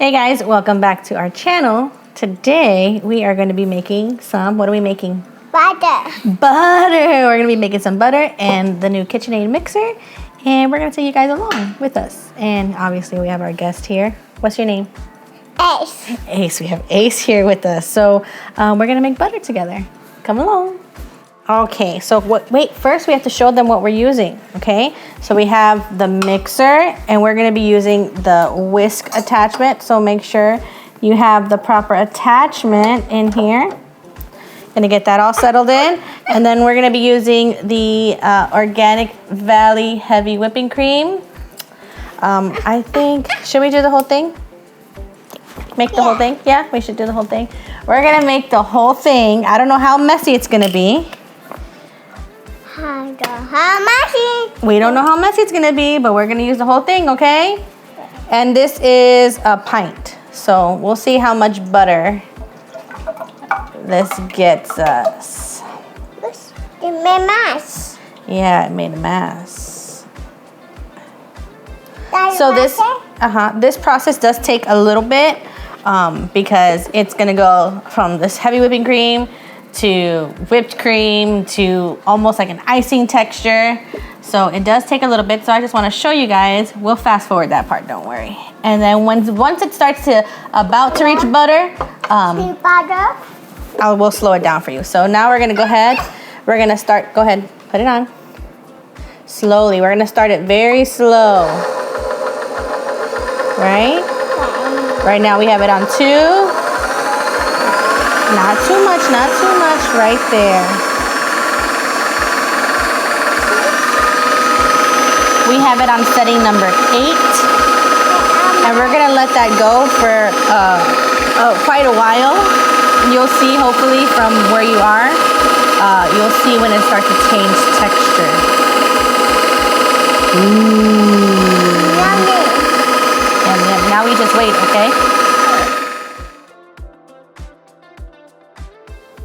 Hey guys, welcome back to our channel. Today we are going to be making some, what are we making? Butter. Butter! We're going to be making some butter and the new KitchenAid mixer. And we're going to take you guys along with us. And obviously we have our guest here. What's your name? Ace. Ace. We have Ace here with us. So we're going to make butter together. Come along. Okay, so wait, first we have to show them what we're using, okay? So we have the mixer and we're gonna be using the whisk attachment. So make sure you have the proper attachment in here. Gonna get that all settled in. And then we're gonna be using the Organic Valley Heavy Whipping Cream. I think, should we do the whole thing? Make the whole thing? Yeah, we should do the whole thing. We're gonna make the whole thing. I don't know how messy it's gonna be. How messy? We don't know how messy it's gonna be, but we're gonna use the whole thing, okay? And this is a pint. So we'll see how much butter this gets us. It made a mess. Yeah, it made a mess. So this process does take a little bit because it's gonna go from this heavy whipping cream to whipped cream to almost like an icing texture. So it does take a little bit. So I just want to show you guys. We'll fast forward that part, don't worry. And then once it starts to about to reach butter, we'll slow it down for you. So now we're gonna go ahead. We're gonna start. Go ahead, put it on. Slowly. We're gonna start it very slow. Right? Right now we have it on 2. Not too much, right there. We have it on setting number 8. And we're gonna let that go for quite a while. You'll see, hopefully, from where you are, you'll see when it starts to change texture. Ooh. Yummy. Yum, yum. Now we just wait, okay?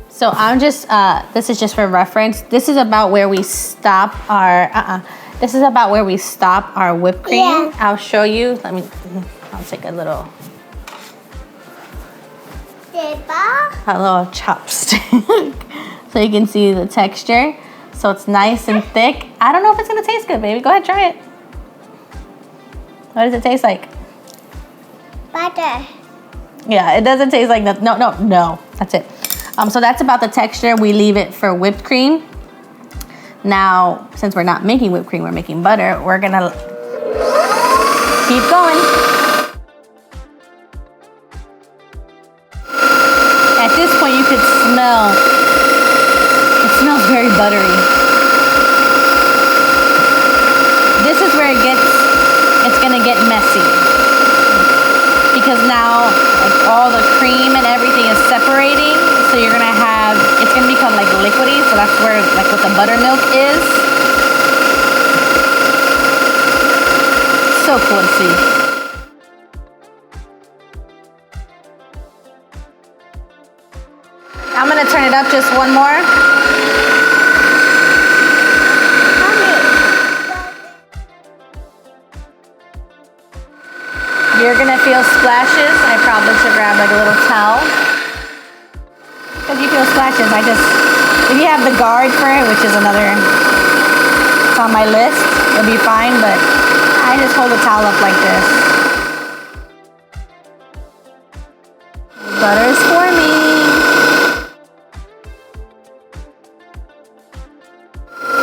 So I'm just, this is just for reference. This is about where we stop our, this is about where we stop our whipped cream. Yeah. I'll show you. I'll take a little chopstick so you can see the texture. So it's nice and thick. I don't know if it's gonna taste good, baby. Go ahead, try it. What does it taste like? Butter. Yeah, it doesn't taste like that. No, that's it. So that's about the texture. We leave it for whipped cream. Now, since we're not making whipped cream, we're making butter, we're gonna keep going. At this point, you could smell, it smells very buttery. This is where it's gonna get messy. Because now, like, all the cream and everything is separating. So you're gonna have, it's gonna become like liquidy. So that's where, like, what the buttermilk is. So cool to see. I'm gonna turn it up just one more. You're gonna feel splashes. I probably should grab like a little towel. Because you feel splashes, if you have the guard for it, which is another, it's on my list, it'll be fine, but I just hold the towel up like this. Butter is forming.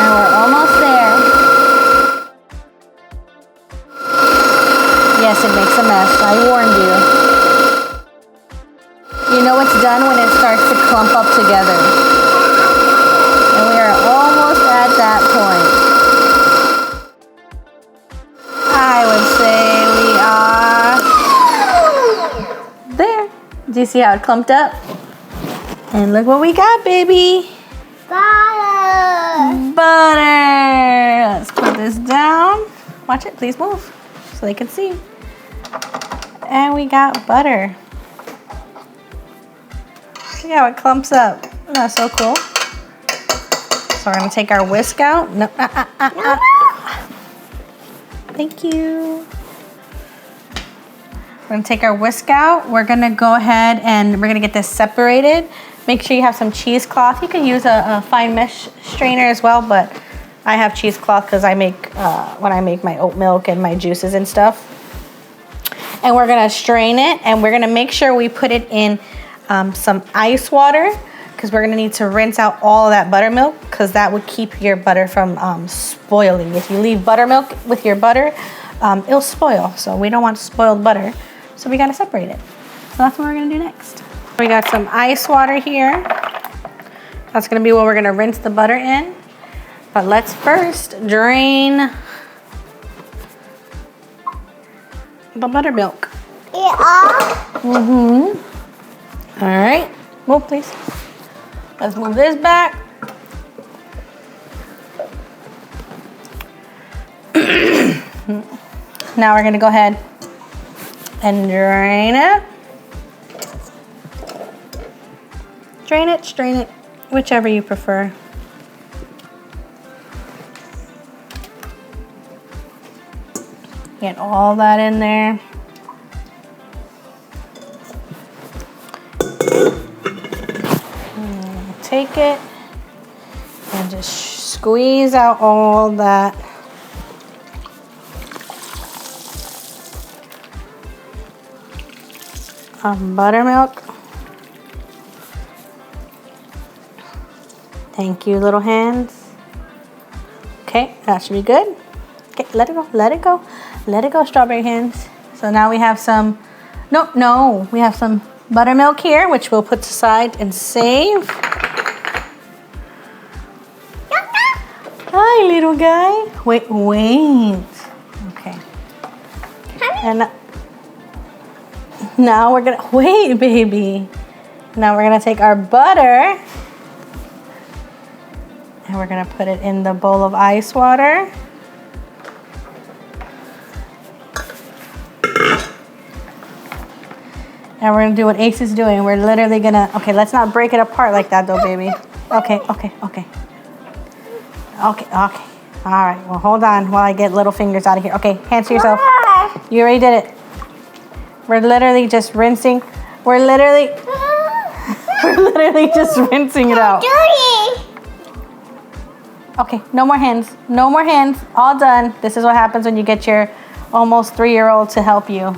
And we're almost there. Yes, it makes a mess. I warned you. You know it's done when it starts to clump up together. And we are almost at that point. I would say we are there. Do you see how it clumped up? And look what we got, baby. Butter. Butter. Let's put this down. Watch it, please move so they can see. And we got butter. See how it clumps up. That's so cool. So we're gonna take our whisk out. No. Thank you. We're gonna take our whisk out. We're gonna go ahead and we're gonna get this separated. Make sure you have some cheesecloth. You can use a fine mesh strainer as well, but I have cheesecloth because I make, when I make my oat milk and my juices and stuff. And we're gonna strain it, and we're gonna make sure we put it in some ice water, because we're gonna need to rinse out all of that buttermilk, because that would keep your butter from spoiling. If you leave buttermilk with your butter, it'll spoil. So we don't want spoiled butter. So we gotta separate it. So that's what we're gonna do next. We got some ice water here. That's gonna be what we're gonna rinse the butter in. But let's first drain the buttermilk. Yeah. All right, move please. Let's move this back. Now we're gonna go ahead and drain it. Drain it, strain it, whichever you prefer. Get all that in there. Take it and just squeeze out all that buttermilk. Thank you, little hands. Okay, that should be good. Okay, let it go, let it go. Let it go, strawberry hands. So now we have some, we have some buttermilk here, which we'll put aside and save. Hi, little guy. Wait. Okay. And now we're gonna, wait, baby. Now we're gonna take our butter and we're gonna put it in the bowl of ice water. And we're gonna do what Ace is doing. We're literally gonna, okay, let's not break it apart like that though, baby. Okay. All right, well, hold on while I get little fingers out of here. Okay, hands to yourself. You already did it. We're literally just rinsing. We're literally just rinsing it out. Okay, no more hands. No more hands. All done. This is what happens when you get your almost 3-year-old to help you.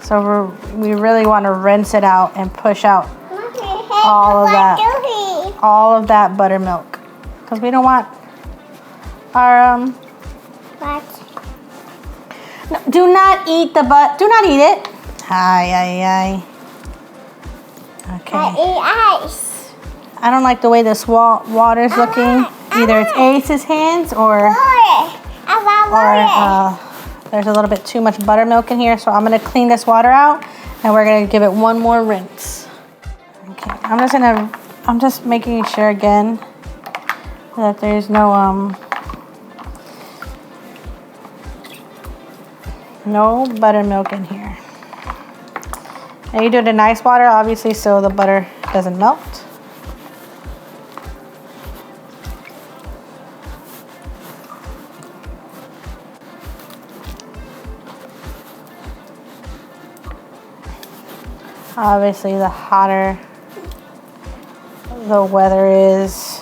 So we really want to rinse it out and push out all of that buttermilk, because we don't want our no, do not eat the do not eat it. Hi. Okay. I eat ice. I don't like the way this water's looking. Either it's Ace's hands or there's a little bit too much buttermilk in here, so I'm gonna clean this water out and we're gonna give it one more rinse. Okay, I'm just making sure again that there's no buttermilk in here. Now you do it in ice water, obviously, so the butter doesn't melt. Obviously, the hotter the weather is,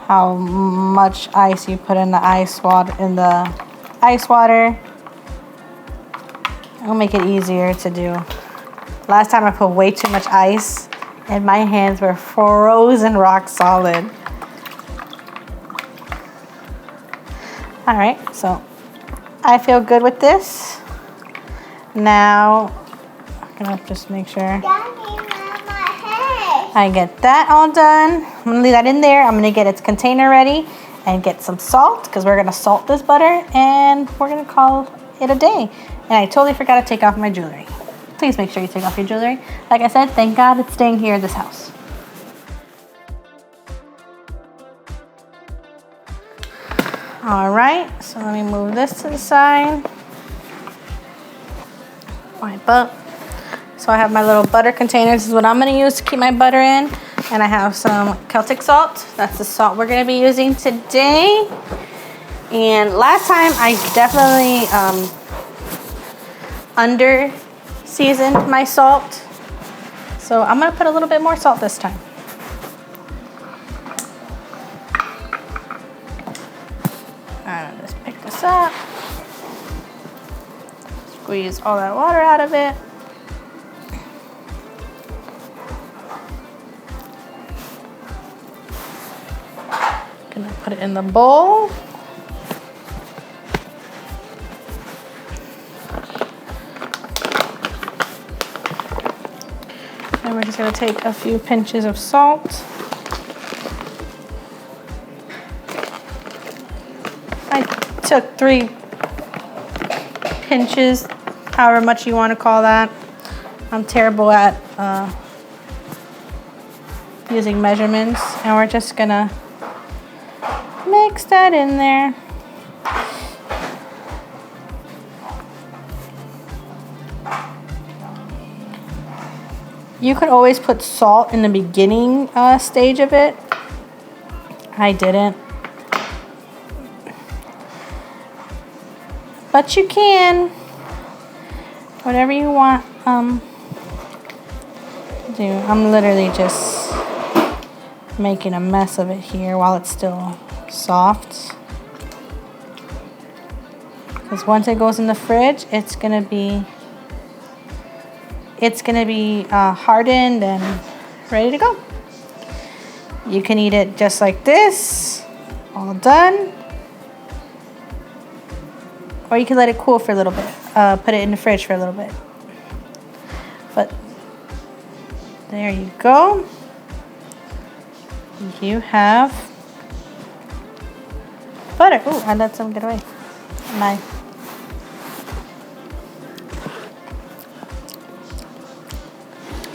how much ice you put in the ice water, it'll make it easier to do. Last time I put way too much ice and my hands were frozen rock solid. All right, so I feel good with this. Now I'm gonna just make sure I get that all done. I'm gonna leave that in there. I'm gonna get its container ready and get some salt, because we're gonna salt this butter and we're gonna call it a day. And I totally forgot to take off my jewelry. Please make sure you take off your jewelry. Like I said, thank God it's staying here in this house. All right, so let me move this to the side. Wipe up. So I have my little butter container. This is what I'm gonna use to keep my butter in. And I have some Celtic salt. That's the salt we're gonna be using today. And last time I definitely under seasoned my salt. So I'm gonna put a little bit more salt this time. And just pick this up. Squeeze all that water out of it. Gonna put it in the bowl. And we're just gonna take a few pinches of salt. I took 3 pinches, however much you want to call that. I'm terrible at using measurements, and we're just gonna mix that in there. You could always put salt in the beginning stage of it. I didn't. But you can. Whatever you want do. I'm literally just making a mess of it here while it's still soft. Because once it goes in the fridge, it's gonna be hardened and ready to go. You can eat it just like this, all done. Or you can let it cool for a little bit. Put it in the fridge for a little bit. But there you go. You have butter. Ooh, I let some get away.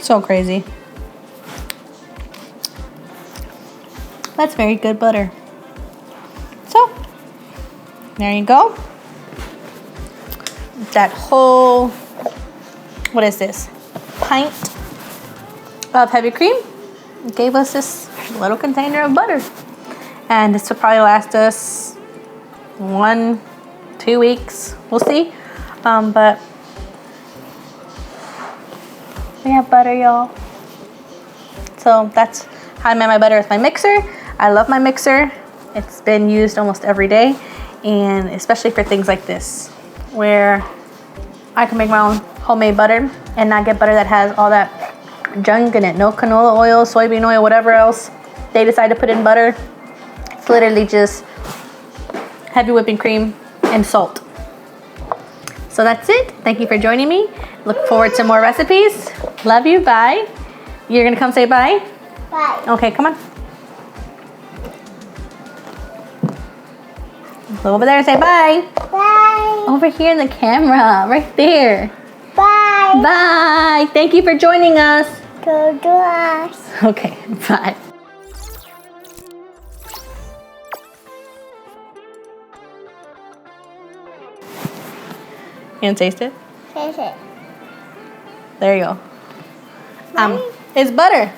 So crazy. That's very good butter. So, there you go. That whole, what is this? Pint of heavy cream gave us this little container of butter. And this will probably last us 1-2 weeks. We'll see. But we have butter, y'all. So that's how I made my butter with my mixer. I love my mixer. It's been used almost every day, and especially for things like this, where I can make my own homemade butter and not get butter that has all that junk in it. No canola oil, soybean oil, whatever else they decide to put in butter. It's literally just heavy whipping cream and salt. So that's it. Thank you for joining me. Look forward to more recipes. Love you. Bye. You're gonna come say bye? Bye. Okay, come on. Go over there and say bye. Bye. Over here in the camera, right there. Bye. Bye. Thank you for joining us. Go to us. Okay, bye. You gonna taste it? Taste it. There you go. It's butter.